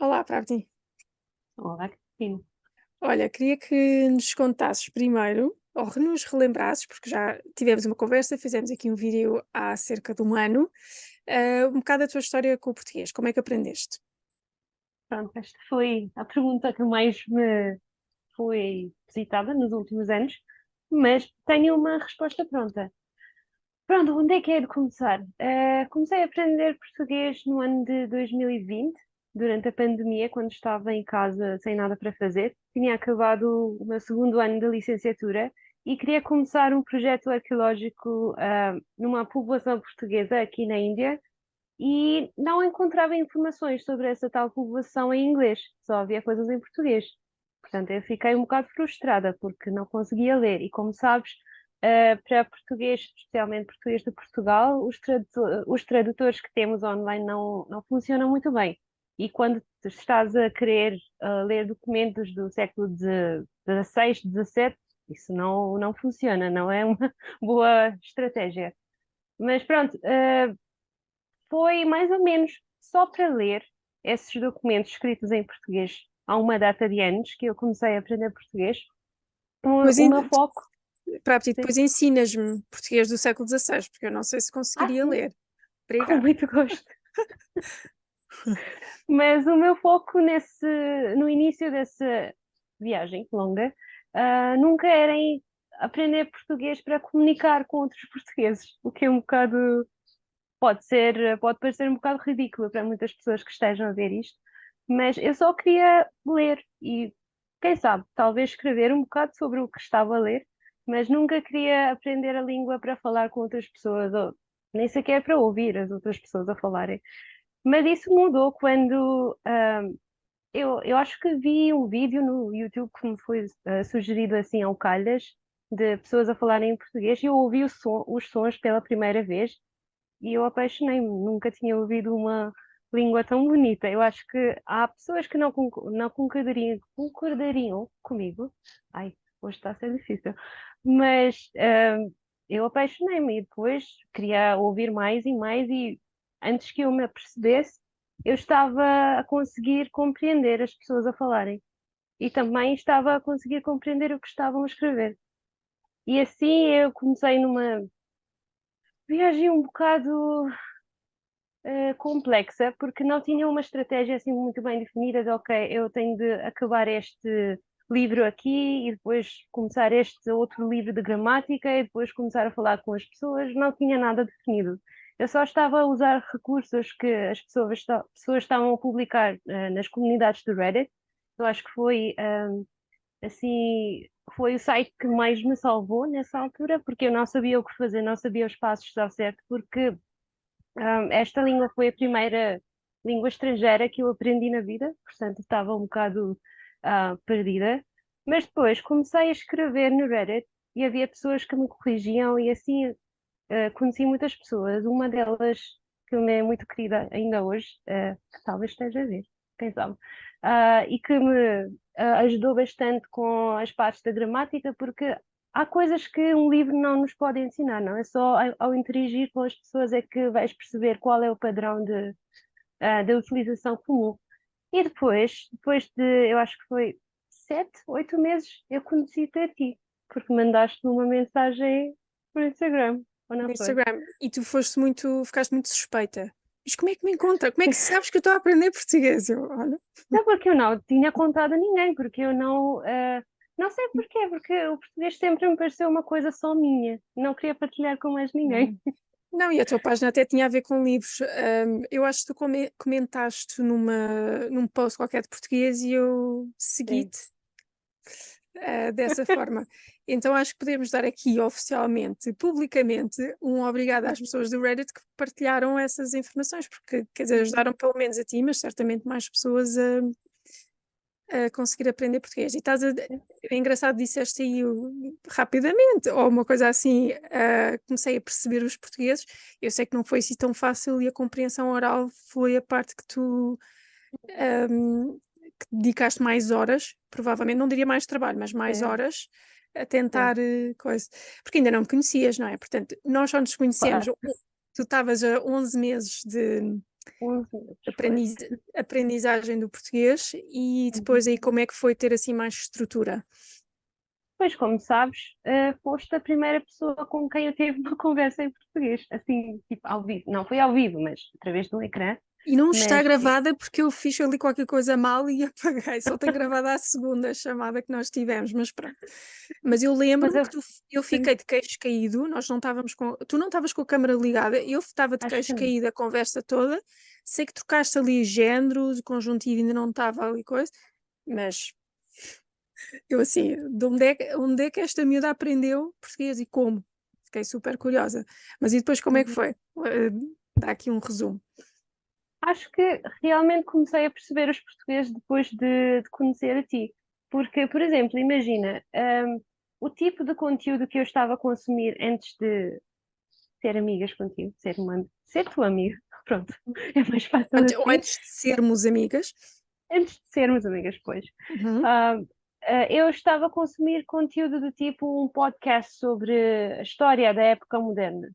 Olá, Pravdi. Olá, Cristina. Olha, queria que nos contasses primeiro, ou nos relembrasses, porque já tivemos uma conversa, fizemos aqui um vídeo há cerca de um ano, um bocado da tua história com o português, como é que aprendeste? Pronto, esta foi a pergunta que mais me foi visitada nos últimos anos, mas tenho uma resposta pronta. Pronto, onde é que é de começar? Comecei a aprender português no ano de 2020, durante a pandemia, quando estava em casa sem nada para fazer. Tinha acabado o meu segundo ano de licenciatura e queria começar um projeto arqueológico, numa povoação portuguesa aqui na Índia e não encontrava informações sobre essa tal povoação em inglês, só havia coisas em português. Portanto, eu fiquei um bocado frustrada porque não conseguia ler. E como sabes, para português, especialmente português de Portugal, os tradutores que temos online não funcionam muito bem. E quando estás a querer ler documentos do século XVI, XVII, isso não funciona, não é uma boa estratégia. Mas pronto, foi mais ou menos só para ler esses documentos escritos em português há uma data de anos que eu comecei a aprender português. Depois, O meu foco. Pravdi, Sim. depois ensinas-me português do século XVI, porque eu não sei se Ah, conseguiria sim, ler. com Obrigada. muito gosto. Mas o meu foco no início dessa viagem longa, nunca era em aprender português para comunicar com outros portugueses, o que é um bocado, pode parecer um bocado ridículo para muitas pessoas que estejam a ver isto, mas eu só queria ler e, quem sabe, talvez escrever um bocado sobre o que estava a ler, mas nunca queria aprender a língua para falar com outras pessoas, ou nem sequer para ouvir as outras pessoas a falarem. Mas isso mudou quando eu acho que vi um vídeo no YouTube que me foi sugerido assim ao calhas, de pessoas a falarem em português, e eu ouvi os sons pela primeira vez e eu apaixonei-me. Nunca tinha ouvido uma língua tão bonita. Eu acho que há pessoas que não concordariam comigo. Ai, hoje está a ser difícil. Mas eu apaixonei-me e depois queria ouvir mais e mais, e antes que eu me apercebesse, eu estava a conseguir compreender as pessoas a falarem. E também estava a conseguir compreender o que estavam a escrever. E assim eu comecei numa viagem um bocado complexa, porque não tinha uma estratégia assim muito bem definida de, ok, eu tenho de acabar este livro aqui e depois começar este outro livro de gramática e depois começar a falar com as pessoas. Não tinha nada definido. Eu só estava a usar recursos que as pessoas estavam a publicar nas comunidades do Reddit. Eu acho que foi assim, foi o site que mais me salvou nessa altura, porque eu não sabia o que fazer, não sabia os passos ao certo, porque esta língua foi a primeira língua estrangeira que eu aprendi na vida, portanto estava um bocado perdida. Mas depois comecei a escrever no Reddit e havia pessoas que me corrigiam e assim conheci muitas pessoas. Uma delas que me é muito querida ainda hoje, que talvez esteja a ver, quem sabe, e que me ajudou bastante com as partes da gramática, porque há coisas que um livro não nos pode ensinar, não é só ao interagir com as pessoas é que vais perceber qual é o padrão da utilização comum. E depois de, eu acho que foi 7, 8 meses, eu conheci-te a ti, porque mandaste-me uma mensagem por Instagram, ou não No foi? Instagram. E tu ficaste muito suspeita. Mas como é que me encontra? Como é que sabes que eu estou a aprender português? Eu, olha. Não, porque eu não tinha contado a ninguém, porque eu não sei porquê, porque o português sempre me pareceu uma coisa só minha, não queria partilhar com mais ninguém. Não, e a tua página até tinha a ver com livros. Eu acho que tu comentaste num post qualquer de português e eu Sim, segui-te, dessa forma. Então acho que podemos dar aqui oficialmente, publicamente, um obrigado às pessoas do Reddit que partilharam essas informações, porque, quer dizer, sim, ajudaram pelo menos a ti, mas certamente mais pessoas a conseguir aprender português. sim. É engraçado, disseste aí rapidamente, ou uma coisa assim, comecei a perceber os portugueses. Eu sei que não foi assim tão fácil e a compreensão oral foi a parte que tu que dedicaste mais horas, provavelmente, não diria mais trabalho, mas mais Sim, horas a sim. tentar coisa. Porque ainda não me conhecias, não é? Portanto, nós só nos conhecemos. Pá, Tu estavas a 11 meses de. 11 meses, pois. aprendiz- aprendizagem do português e depois aí como é que foi ter assim mais estrutura? Pois, como sabes, foste a primeira pessoa com quem eu tive uma conversa em português, assim, tipo, ao vivo. Não foi ao vivo, mas através de um ecrã. E não está Mas, gravada porque eu fiz ali qualquer coisa mal e apaguei. Só tem gravada a segunda chamada que nós tivemos, mas pronto. Mas eu mas lembro-me eu, que eu sim, fiquei de queixo caído, nós não estávamos tu não estavas com a câmara ligada, eu estava de acho que queixo não. caído a conversa toda. Sei que trocaste ali géneros, o conjuntivo ainda não estava ali coisa, mas eu assim, onde é que esta miúda aprendeu português e como? Fiquei super curiosa. Mas e depois como é que Uhum. foi? Dá aqui um resumo. Acho que realmente comecei a perceber os portugueses depois de conhecer a ti. Porque, por exemplo, imagina, o tipo de conteúdo que eu estava a consumir antes de ser amigas contigo, ser tua amiga, pronto, é mais fácil Ou assim, antes de sermos amigas. antes de sermos amigas, pois. Uhum. Ah, eu estava a consumir conteúdo do tipo um podcast sobre a história da época moderna.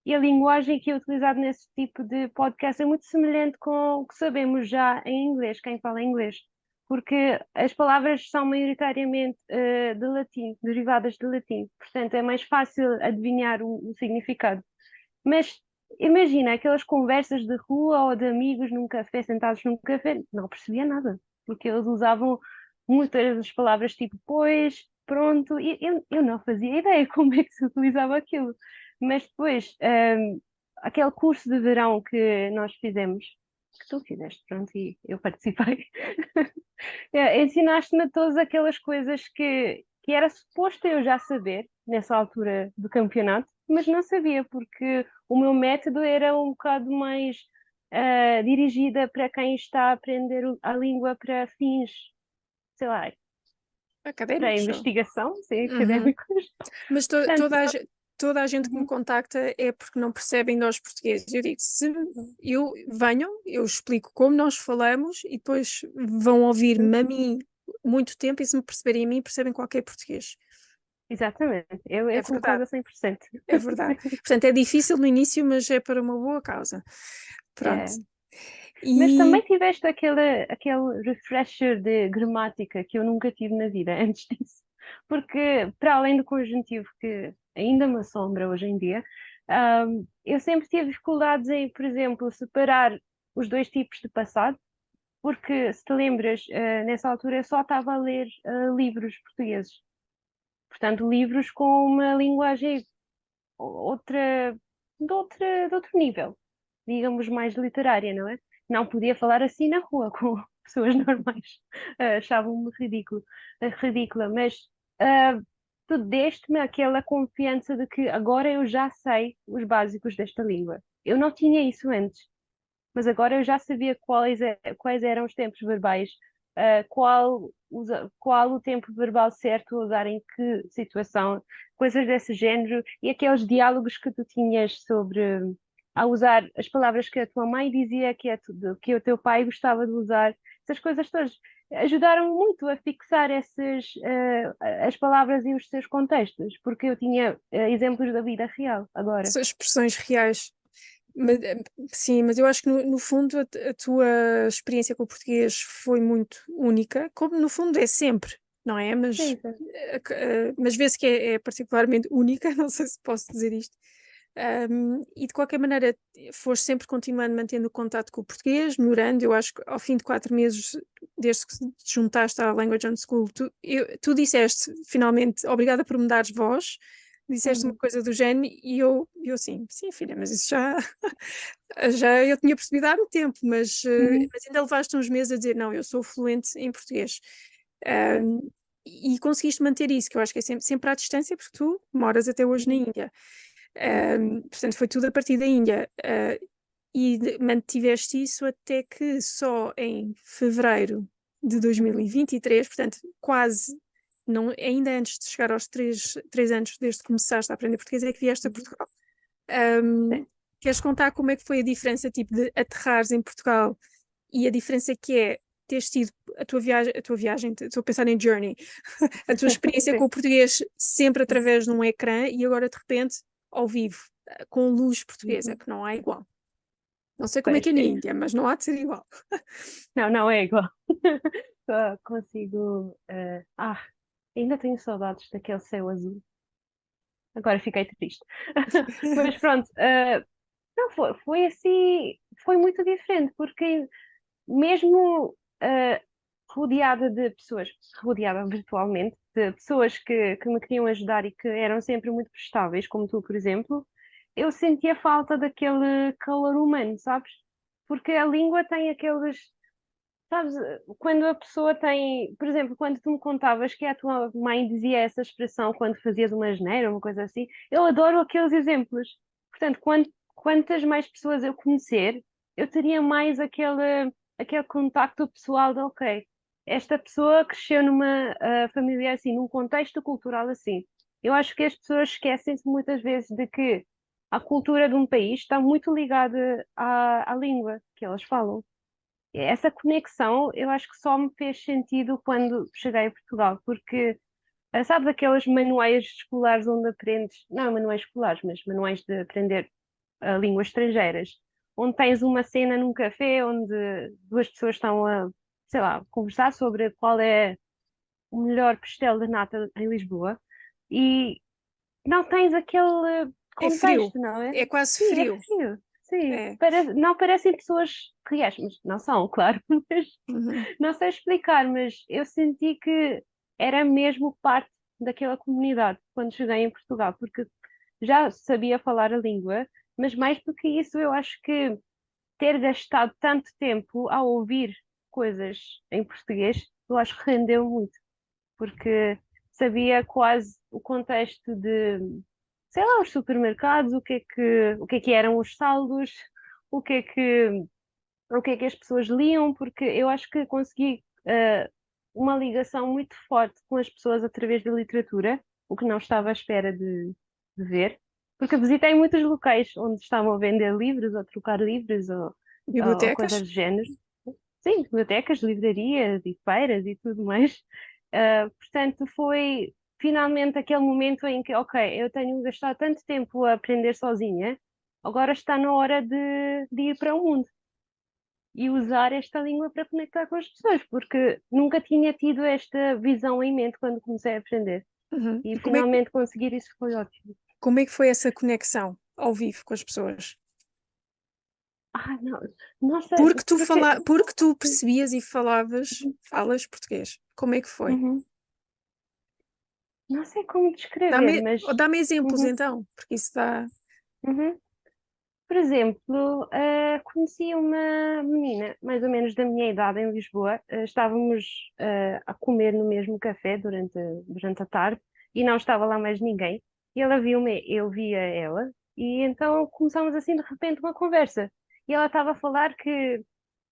E a linguagem que é utilizada nesse tipo de podcast é muito semelhante com o que sabemos já em inglês, quem fala inglês. Porque as palavras são maioritariamente de latim, derivadas de latim. Portanto, é mais fácil adivinhar o significado. Mas imagina aquelas conversas de rua ou de amigos num café, sentados num café, não percebia nada, porque eles usavam muitas das palavras tipo pois, pronto, e eu não fazia ideia como é que se utilizava aquilo. Mas depois, aquele curso de verão que nós fizemos, que tu fizeste, pronto, e eu participei, ensinaste-me todas aquelas coisas que era suposto eu já saber nessa altura do campeonato, mas não sabia, porque o meu método era um bocado mais dirigida para quem está a aprender a língua para fins, sei lá, para Académicos, só. investigação, sim, Uhum. académicos. Mas Portanto, toda a gente que me uhum, contacta é porque não percebem nós portugueses. Eu digo, se uhum, venham, eu explico como nós falamos e depois vão uhum. ouvir-me a mim muito tempo e se me perceberem a mim, percebem qualquer português. Exatamente, É eu verdade, concordo a 100%. é verdade. Portanto, é difícil no início, mas é para uma boa causa. Pronto. É. Mas também E tiveste aquele refresher de gramática que eu nunca tive na vida antes disso. Porque, para além do conjuntivo que ainda me assombra hoje em dia, eu sempre tive dificuldades em, por exemplo, separar os dois tipos de passado, porque, se te lembras, nessa altura eu só estava a ler livros portugueses. Portanto, livros com uma linguagem outra, de outro nível, digamos, mais literária, não é? Não podia falar assim na rua com pessoas normais. Achavam-me ridícula, mas ah, tu deste-me aquela confiança de que agora eu já sei os básicos desta língua. Eu não tinha isso antes, mas agora eu já sabia quais eram os tempos verbais, qual o tempo verbal certo a usar em que situação, coisas desse género, e aqueles diálogos que tu tinhas sobre a usar as palavras que a tua mãe dizia que o teu pai gostava de usar, essas coisas todas ajudaram muito a fixar as palavras e os seus contextos, porque eu tinha exemplos da vida real agora. são expressões reais. Sim, mas eu acho que no fundo a tua experiência com o português foi muito única, como no fundo é sempre, não é? Sim, sim. Mas vê-se que é particularmente única, não sei se posso dizer isto. E de qualquer maneira, foste sempre continuando mantendo o contato com o português, melhorando. Eu acho que ao fim de 4 meses, desde que te juntaste à Language on School, tu disseste finalmente obrigada por me dares voz. Disseste uma Uhum, coisa do género e eu assim, sim, filha, mas isso já, já eu tinha percebido há muito tempo, uhum, mas ainda levaste uns meses a dizer, não, eu sou fluente em português. Um, e conseguiste manter isso, que eu acho que é sempre à distância, porque tu moras até hoje na uhum, Índia. sim. Portanto, foi tudo a partir da Índia. E mantiveste isso até que só em fevereiro de Uhum, 2023, portanto, quase, não, ainda antes de chegar aos 3 anos desde que começaste a aprender português, é que vieste a uhum, Portugal. sim. Queres contar como é que foi a diferença, tipo, de aterrares em Portugal e a diferença que é teres tido a tua viagem, estou a pensar em journey, a tua experiência com Sim. o português sempre através de um ecrã e agora de repente ao vivo, com luz portuguesa, Uhum. que não há igual. Não sei como é Pois, que é na Índia, mas não há de ser igual. não, não é igual. Só consigo. Ainda tenho saudades daquele céu azul. Agora fiquei triste. Mas pronto, não foi assim, foi muito diferente, porque mesmo rodeada de pessoas, rodeada virtualmente, de pessoas que me queriam ajudar e que eram sempre muito prestáveis, como tu, por exemplo, eu sentia falta daquele calor humano, sabes? Porque a língua tem aqueles. Sabes, quando a pessoa tem, por exemplo, quando tu me contavas que a tua mãe dizia essa expressão quando fazias uma asneira, uma coisa assim, eu adoro aqueles exemplos. Portanto, quantas mais pessoas eu conhecer, eu teria mais aquele contacto pessoal de, ok, esta pessoa cresceu numa família assim, num contexto cultural assim. Eu acho que as pessoas esquecem-se muitas vezes de que a cultura de um país está muito ligada à língua que elas falam. Essa conexão eu acho que só me fez sentido quando cheguei a Portugal, porque sabes aqueles manuais escolares onde aprendes, não manuais escolares, mas manuais de aprender línguas estrangeiras, onde tens uma cena num café onde duas pessoas estão a, sei lá, conversar sobre qual é o melhor pastel de nata em Lisboa e não tens aquele É frio, contexto, não é? é quase Sim, é frio. frio. Sim, É. não parecem pessoas reais, mas não são, claro. Mas Uhum. não sei explicar, mas eu senti que era mesmo parte daquela comunidade quando cheguei em Portugal, porque já sabia falar a língua, mas mais do que isso, eu acho que ter gastado tanto tempo a ouvir coisas em português, eu acho que rendeu muito, porque sabia quase o contexto de, sei lá, os supermercados, o que é que eram os saldos, o que é que o que é que as pessoas liam, porque eu acho que consegui uma ligação muito forte com as pessoas através da literatura, o que não estava à espera de ver, porque visitei muitos locais onde estavam a vender livros, ou trocar livros, ou coisas Bibliotecas? do género. Sim, bibliotecas, livrarias e feiras e tudo mais. Portanto, foi finalmente aquele momento em que, ok, eu tenho gastado tanto tempo a aprender sozinha, agora está na hora de ir para o mundo e usar esta língua para conectar com as pessoas, porque nunca tinha tido esta visão em mente quando comecei a aprender. Uhum. E E finalmente conseguir isso foi ótimo. como é que foi essa conexão ao vivo com as pessoas? Não, não sei, porque. Porque tu percebias e falas português. Como é que foi? Uhum. Não sei como descrever, mas. Dá-me exemplos Uhum, então, porque isso dá. uhum. Por exemplo, conheci uma menina, mais ou menos da minha idade, em Lisboa. Estávamos a comer no mesmo café durante a tarde e não estava lá mais ninguém. E ela viu-me, eu via ela, e então começámos assim de repente uma conversa. E ela estava a falar que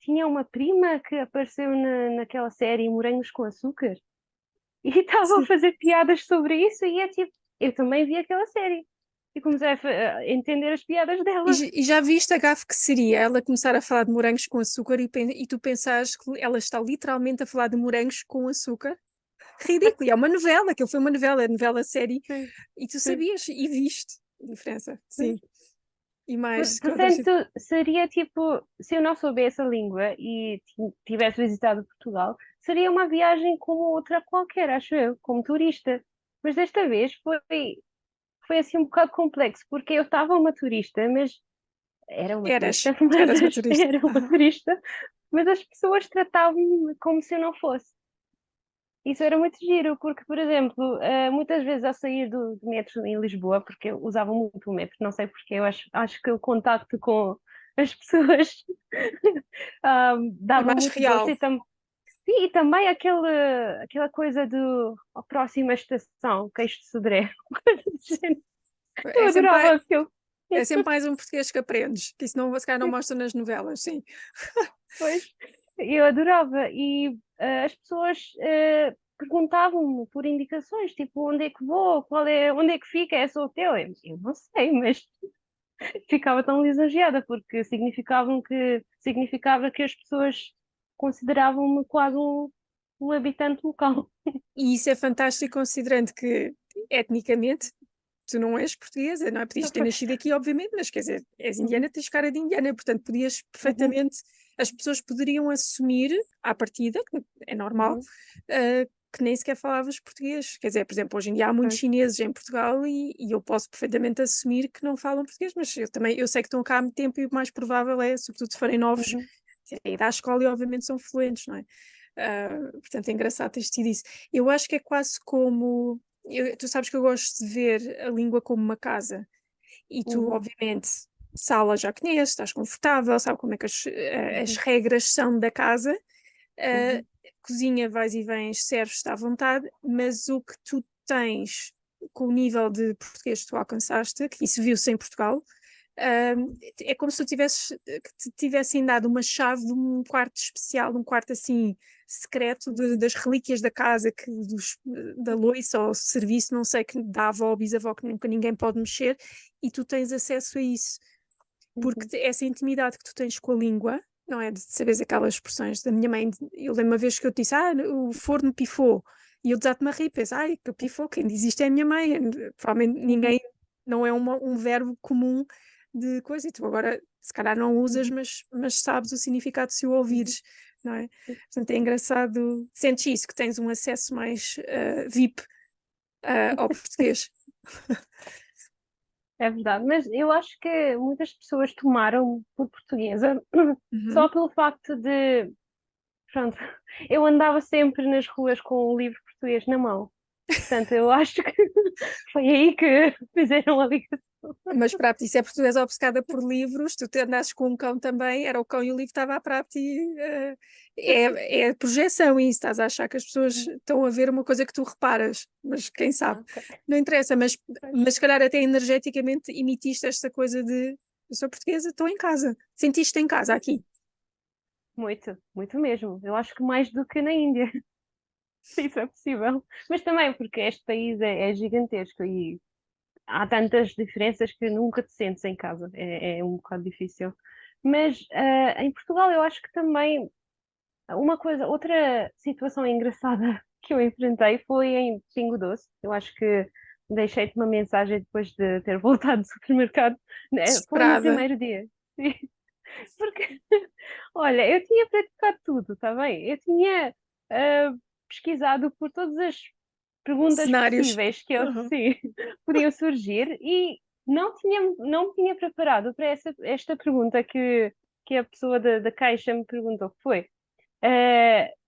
tinha uma prima que apareceu naquela série Morangos com Açúcar e estava a Sim. fazer piadas sobre isso. E é tipo, eu também vi aquela série e comecei a entender as piadas dela. E já viste a gafe que seria ela começar a falar de morangos com açúcar e tu pensares que ela está literalmente a falar de morangos com açúcar? Ridículo, e é uma novela, aquilo foi uma novela, novela série, Sim, e tu sim, sabias e viste a diferença, sim. sim. E mais que outras. Portanto, seria tipo, se eu não soubesse a língua e tivesse visitado Portugal, seria uma viagem como outra qualquer, acho eu, como turista. Mas desta vez foi assim um bocado complexo, porque eu estava uma turista, mas era uma turista, Eras uma turista. era uma turista, mas as pessoas tratavam-me como se eu não fosse. Isso era muito giro, porque, por exemplo, muitas vezes ao sair do metro em Lisboa, porque eu usava muito o metro, não sei porquê, eu acho que o contacto com as pessoas É dava mais muito gosto real. sim, e também aquela coisa do a próxima estação, Queixo de Sodré. Eu É sempre, adorava aquilo. é sempre mais um português que aprendes, que isso não, se calhar não mostra nas novelas, sim. Pois, eu adorava. E as pessoas perguntavam-me por indicações, tipo, onde é que vou? Onde é que fica esse hotel? Eu não sei, mas ficava tão lisonjeada, porque significava que as pessoas consideravam-me quase um habitante local. E isso é fantástico considerando que, etnicamente, tu não és portuguesa, não é? Podias ter Pois. nascido aqui, obviamente, mas quer dizer, és Uhum, indiana, tens cara de indiana, portanto podias uhum, perfeitamente, as pessoas poderiam assumir à partida, que é normal, uhum, que nem sequer falavas português. Quer dizer, por exemplo, hoje em dia há muitos pois. chineses em Portugal e eu posso perfeitamente assumir que não falam português, mas eu também, eu sei que estão cá há muito tempo e o mais provável é, sobretudo se forem novos, Uhum, ir à escola e obviamente são fluentes, não é? Portanto, é engraçado teres tido isso. Eu acho que é quase como. Tu sabes que eu gosto de ver a língua como uma casa, e tu, uhum, obviamente, sala já conheces, estás confortável, sabe como é que as uhum, regras são da casa. uhum, Cozinha, vais e vens, serves-te à vontade, mas o que tu tens com o nível de português que tu alcançaste, que isso viu-se em Portugal, é como se tu tivesses, que te tivessem dado uma chave de um quarto especial, um quarto assim secreto uhum, das relíquias da casa, da loiça ou serviço, não sei, que da avó ou bisavó que nunca ninguém pode mexer, e tu tens acesso a isso, porque uhum, essa intimidade que tu tens com a língua, não é? De saberes aquelas expressões da minha mãe. Eu lembro uma vez que eu te disse, o forno pifou. E eu desate-me a rir, penso, ai, que pifou, quem diz isto é a minha mãe. Provavelmente uhum, ninguém, não é um verbo comum de coisa. E tu agora, se calhar não usas, uhum, mas sabes o significado se o uhum. ouvires, não é? Portanto, é engraçado. Sentes isso, que tens um acesso mais VIP ao português. É verdade, mas eu acho que muitas pessoas tomaram por portuguesa só Uhum. pelo facto de, pronto, eu andava sempre nas ruas com o livro português na mão. Portanto, eu acho que foi aí que fizeram a ligação. Mas para ti, se é portuguesa obcecada por livros, tu te andasses com um cão também, era o cão e o livro estava para ti. É projeção isso, estás a achar que as pessoas estão a ver uma coisa que tu reparas, mas quem sabe? Ah, ok. Não interessa, Pois. mas se calhar até energeticamente emitiste esta coisa de eu sou portuguesa, estou em casa. Sentiste em casa aqui. Muito, muito mesmo. Eu acho que mais do que na Índia, se isso é possível. Mas também porque este país é gigantesco e há tantas diferenças que nunca te sentes em casa. É um bocado difícil. Mas em Portugal eu acho que também uma coisa, outra situação engraçada que eu enfrentei foi em Pingo Doce. Eu acho que deixei-te uma mensagem depois de ter voltado do supermercado, né? Foi no Desesperada. primeiro dia. Sim. Porque, olha, eu tinha praticado tudo, está bem? Eu tinha ah, pesquisado por todas as perguntas Cenários. possíveis que eu, Uhum. sim, podiam surgir e não me tinha preparado para esta pergunta que a pessoa da caixa me perguntou, que foi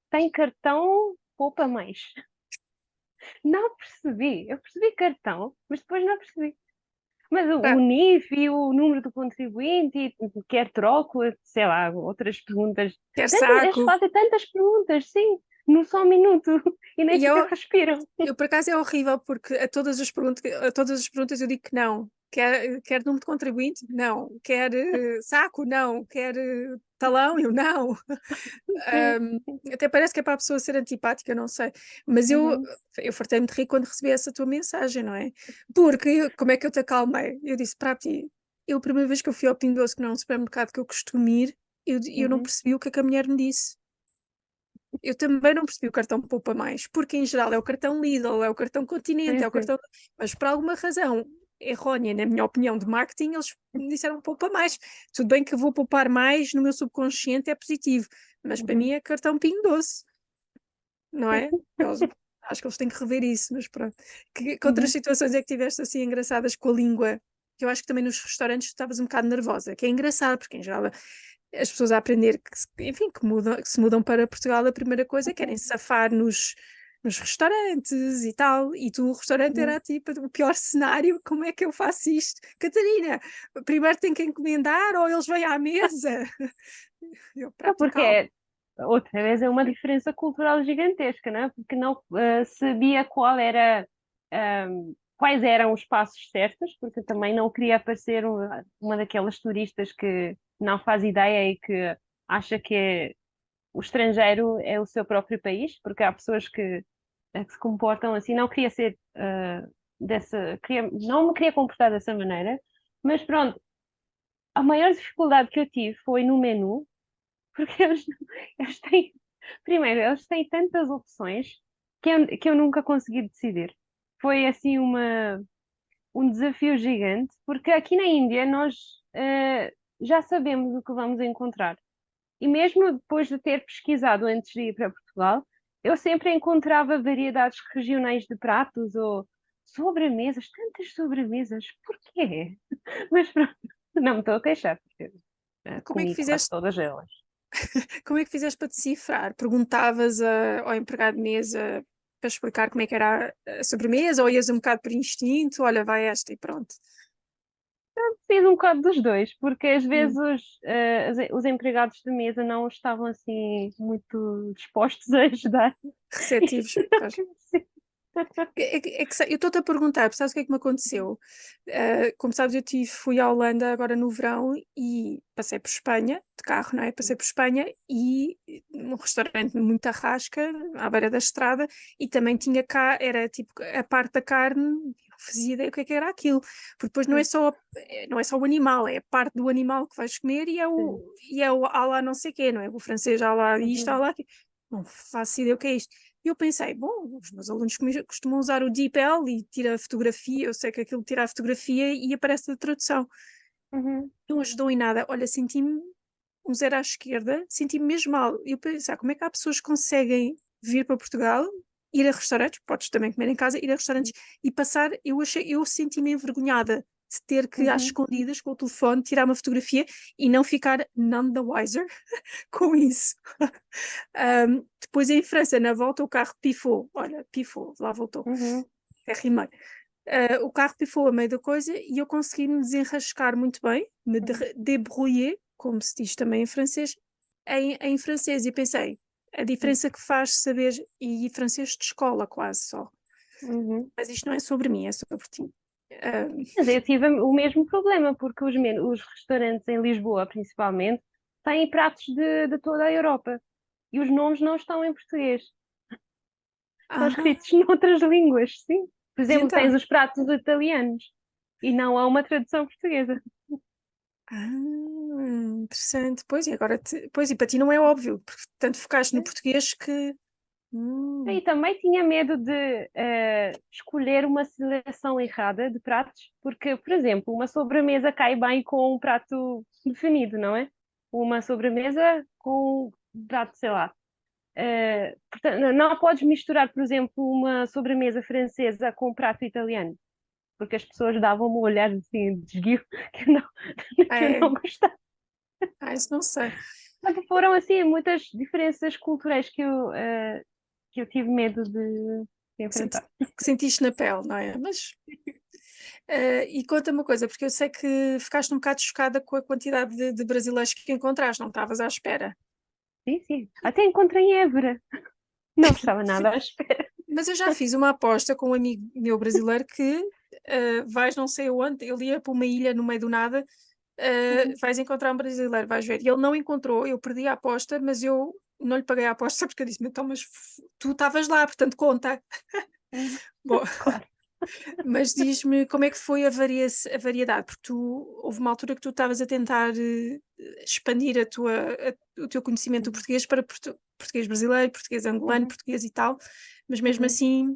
tem cartão poupa mais? Não percebi. Eu percebi cartão, mas depois não percebi. Mas o Pá, NIF e o número do contribuinte, e quer troco, sei lá, outras perguntas. quer Eles saco. fazem tantas perguntas, sim, num só um minuto, e nem E sequer respiram. eu, por acaso, é horrível porque a todas as perguntas eu digo que não. Quer número de contribuinte? Não. Quer saco? Não. Quer talão? Eu não. Sim. Ahm, Até parece que é para a pessoa ser antipática, não sei. Mas Uhum, eu fartei-me de rir quando recebi essa tua mensagem, não é? Porque como é que eu te acalmei? Eu disse para ti, eu a primeira vez que eu fui ao Pingo Doce, que não é um supermercado que eu costumo ir, eu não uhum. percebi o que a mulher me disse. Eu também não percebi o cartão Poupa Mais, porque em geral é o cartão Lidl, é o cartão Continente, Sim, é o sim. cartão. Mas por alguma razão errónea, na minha opinião, de marketing, eles me disseram Poupa Mais. Tudo bem que eu vou poupar mais, no meu subconsciente é positivo, mas para mim Uhum, é cartão Pingo Doce, não é? Acho que eles têm que rever isso, mas pronto. Que outras uhum. situações é que tiveste assim engraçadas com a língua? Que eu acho que também nos restaurantes tu estavas um bocado nervosa, que é engraçado, porque em geral as pessoas a aprender enfim, que se mudam para Portugal, a primeira coisa é que querem se safar nos restaurantes e tal, e tu, o restaurante Uhum. era tipo o pior cenário, como é que eu faço isto? Catarina, primeiro tem que encomendar ou eles vêm à mesa? Eu É porque praticar. outra vez é uma diferença cultural gigantesca, não é? Porque não sabia quais eram os passos certos, porque também não queria parecer uma daquelas turistas que não faz ideia e que acha que o estrangeiro é o seu próprio país, porque há pessoas que se comportam assim. Não queria ser não me queria comportar dessa maneira, mas pronto, a maior dificuldade que eu tive foi no menu porque eles têm, primeiro, eles têm tantas opções que eu nunca consegui decidir. Foi assim um desafio gigante, porque aqui na Índia nós já sabemos o que vamos encontrar. E mesmo depois de ter pesquisado antes de ir para Portugal, eu sempre encontrava variedades regionais de pratos ou sobremesas, tantas sobremesas. Porquê? Mas pronto, não me estou a queixar, porque Como é que comi quase fizeste, todas elas. como é que fizeste para decifrar? Perguntavas ao empregado de mesa para explicar como é que era a sobremesa ou ias um bocado por instinto? Olha, vai esta e pronto. Fiz um bocado dos dois, porque às vezes Hum, os empregados de mesa não estavam assim muito dispostos a ajudar. receptivos. Pois. Eu estou-te a perguntar, sabes o que é que me aconteceu? Como sabes, fui à Holanda agora no verão e passei por Espanha, de carro, não é? Passei por Espanha e num restaurante muito arrasca, à beira da estrada, e também tinha cá, era tipo a parte da carne, não fazia ideia o que é que era aquilo, porque depois não é só o animal, é a parte do animal que vais comer Sim. e é o à lá não sei quê, não é? O francês à lá isto, à Uhum. lá aquilo. Não faço ideia o que é isto. E eu pensei, bom, os meus alunos costumam usar o DeepL e tira a fotografia, eu sei que aquilo tira a fotografia e aparece a tradução. Uhum. Não ajudou em nada. Olha, senti-me um zero à esquerda, senti-me mesmo mal. E eu pensei, como é que há pessoas que conseguem vir para Portugal, ir a restaurantes, podes também comer em casa, ir a restaurantes e passar, eu senti-me envergonhada de ter que, às Uhum. escondidas, com o telefone, tirar uma fotografia e não ficar none the wiser com isso. Depois em França, na volta, o carro pifou. Olha, pifou, lá voltou. Uhum. É rimei. O carro pifou a meio da coisa e eu consegui me desenrascar muito bem, me Uhum. débrouiller, como se diz também em francês, em francês. E pensei, a diferença que faz saber, e francês de escola quase só. Uhum. Mas isto não é sobre mim, é sobre ti. Mas eu tive o mesmo problema, porque os restaurantes em Lisboa, principalmente, têm pratos de toda a Europa e os nomes não estão em português, estão Ah, escritos noutras línguas, sim. Por e exemplo, tens então? os pratos italianos e não há uma tradução portuguesa. Interessante. Pois, e agora, pois, e para ti não é óbvio, porque tanto focaste no português que. E Hum, também tinha medo de escolher uma seleção errada de pratos, porque, por exemplo, uma sobremesa cai bem com um prato definido, não é? Uma sobremesa com um prato, sei lá. Portanto, não podes misturar, por exemplo, uma sobremesa francesa com um prato italiano, porque as pessoas davam-me um olhar assim de esguio que eu não, que eu é, não gostava. isso não sei. Portanto, foram assim muitas diferenças culturais que eu tive medo de Que, enfrentar. que sentiste na pele, não é? Mas, e conta-me uma coisa, porque eu sei que ficaste um bocado chocada com a quantidade de brasileiros que encontraste, não estavas à espera. Sim, sim. Até encontrei em Évora. Não estava nada à espera. Mas eu já fiz uma aposta com um amigo meu brasileiro que vais não sei onde, ele ia para uma ilha no meio do nada, Uhum, vais encontrar um brasileiro, vais ver. E ele não encontrou, eu perdi a aposta, mas eu não lhe paguei a aposta porque eu disse, então, mas tu estavas lá, portanto conta. uhum. Bom, Claro. mas diz-me como é que foi a variedade, porque houve uma altura que tu estavas a tentar expandir o teu conhecimento do Uhum, português para português brasileiro, português angolano, uhum, português e tal, mas mesmo uhum. assim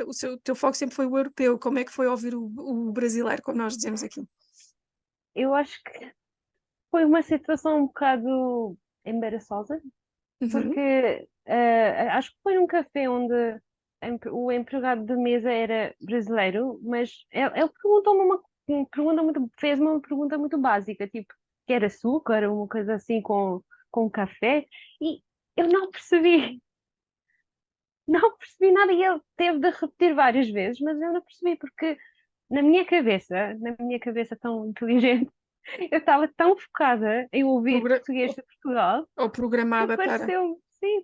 o teu foco sempre foi o europeu. Como é que foi ouvir o brasileiro, como nós dizemos aqui? Eu acho que foi uma situação um bocado embaraçosa, Uhum. porque acho que foi num café onde o empregado de mesa era brasileiro, mas ele perguntou-me uma pergunta muito, fez-me uma pergunta muito básica, tipo, quer açúcar, uma coisa assim com café, e eu não percebi. Não percebi nada e ele teve de repetir várias vezes, mas eu não percebi porque na minha cabeça tão inteligente, eu estava tão focada em ouvir Progra- português de Portugal ou que programada para.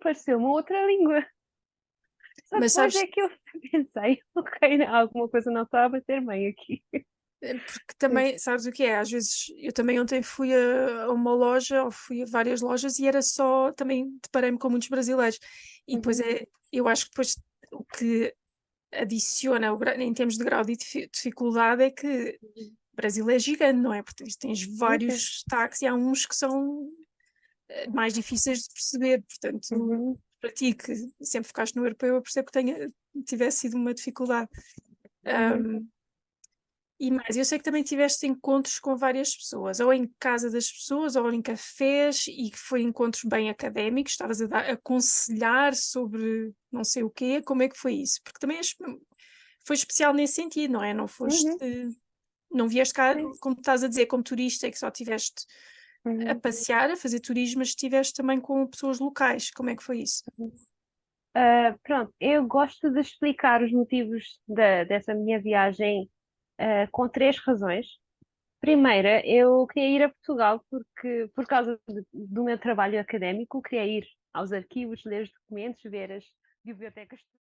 pareceu uma outra língua. Só Mas depois é sabes, que eu pensei, ok, alguma coisa não está a bater bem aqui. porque também, sabes o que é? Às vezes, eu também ontem fui a uma loja, ou fui a várias lojas, e era só, também deparei-me com muitos brasileiros. E depois Uhum, eu acho que depois o que adiciona em termos de grau de dificuldade é que o Brasil é gigante, não é? Porque tens sim, sim. vários sotaques e há uns que são mais difíceis de perceber. Portanto, Uhum, para ti, que sempre ficaste no europeu, eu percebo que tivesse sido uma dificuldade. uhum. E mais, eu sei que também tiveste encontros com várias pessoas, ou em casa das pessoas, ou em cafés, e que foi encontros bem académicos, estavas a aconselhar sobre não sei o quê, como é que foi isso? Porque também foi especial nesse sentido, não é? Não foste, Uhum, não vieste cá, sim. como estás a dizer, como turista, e que só estiveste a Uhum, passear, a fazer turismo, mas estiveste também com pessoas locais, como é que foi isso? uhum. Pronto, eu gosto de explicar os motivos dessa minha viagem, com 3 razões. Primeira, eu queria ir a Portugal porque, por causa do meu trabalho académico, queria ir aos arquivos, ler os documentos, ver as bibliotecas.